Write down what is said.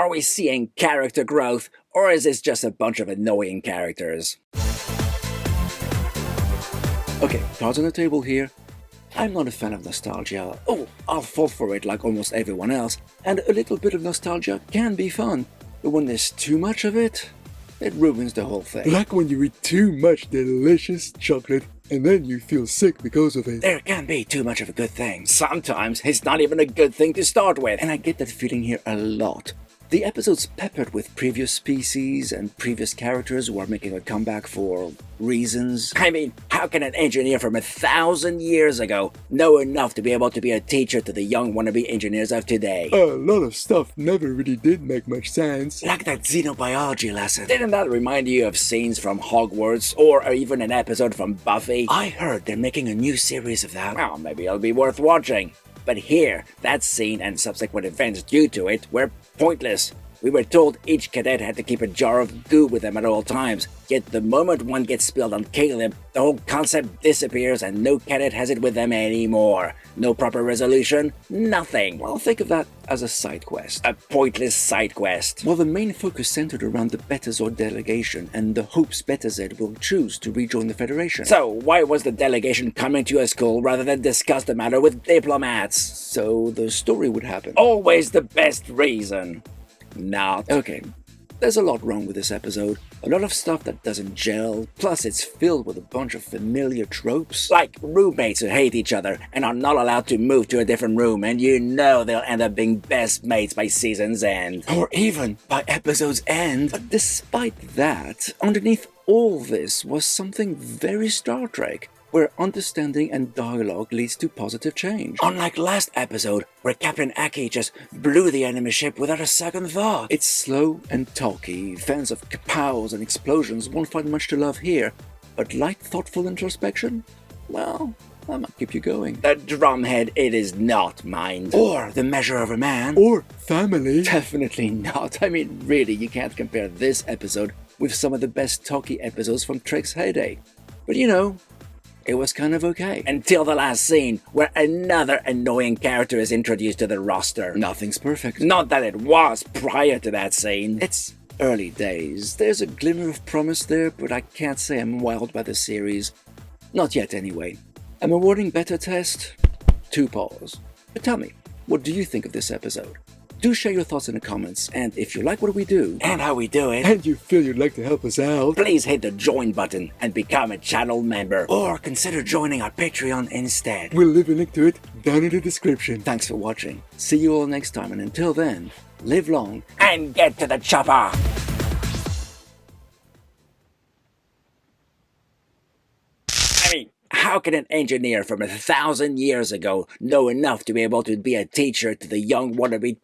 Are we seeing character growth, or is this just a bunch of annoying characters? Okay, cards on the table here. I'm not a fan of nostalgia. Oh, I'll fall for it like almost everyone else, and a little bit of nostalgia can be fun, but when there's too much of it, it ruins the whole thing. Like when you eat too much delicious chocolate and then you feel sick because of it. There can be too much of a good thing. Sometimes it's not even a good thing to start with, and I get that feeling here a lot. The episode's peppered with previous species and previous characters who are making a comeback for reasons. I mean, how can an engineer from 1,000 years ago know enough to be able to be a teacher to the young wannabe engineers of today? A lot of stuff never really did make much sense. Like that xenobiology lesson. Didn't that remind you of scenes from Hogwarts or even an episode from Buffy? I heard they're making a new series of that. Well, maybe it'll be worth watching. But here, that scene and subsequent events due to it were pointless. We were told each cadet had to keep a jar of goo with them at all times, yet the moment one gets spilled on Caleb, the whole concept disappears and no cadet has it with them anymore. No proper resolution, nothing. Well, think of that as a side quest. A pointless side quest. Well, the main focus centered around the Betazord delegation and the hopes Betazed will choose to rejoin the Federation. So, why was the delegation coming to a school rather than discuss the matter with diplomats? So the story would happen. Always the best reason. Not. Okay, there's a lot wrong with this episode. A lot of stuff that doesn't gel, plus it's filled with a bunch of familiar tropes. Like roommates who hate each other and are not allowed to move to a different room, and you know they'll end up being best mates by season's end. Or even by episode's end. But despite that, underneath all this was something very Star Trek, where understanding and dialogue leads to positive change. Unlike last episode, where Captain Aki just blew the enemy ship without a second thought. It's slow and talky. Fans of kapows and explosions won't find much to love here, but light, thoughtful introspection? Well, that might keep you going. The drumhead, it is not, mind. Or The Measure of a Man. Or family. Definitely not. I mean, really, you can't compare this episode with some of the best talky episodes from Trek's heyday. But you know, it was kind of okay. Until the last scene, where another annoying character is introduced to the roster. Nothing's perfect. Not that it was prior to that scene. It's early days. There's a glimmer of promise there, but I can't say I'm wowed by the series. Not yet, anyway. I'm awarding beta test 2 paws. But tell me, what do you think of this episode? Do share your thoughts in the comments, and if you like what we do, and how we do it, And you feel you'd like to help us out, please hit the join button and become a channel member, or consider joining our Patreon instead. we'll leave a link to it down in the description. Thanks for watching. See you all next time, and until then, live long and get to the chopper! I mean, how can an engineer from 1,000 years ago know enough to be able to be a teacher to the young wannabe...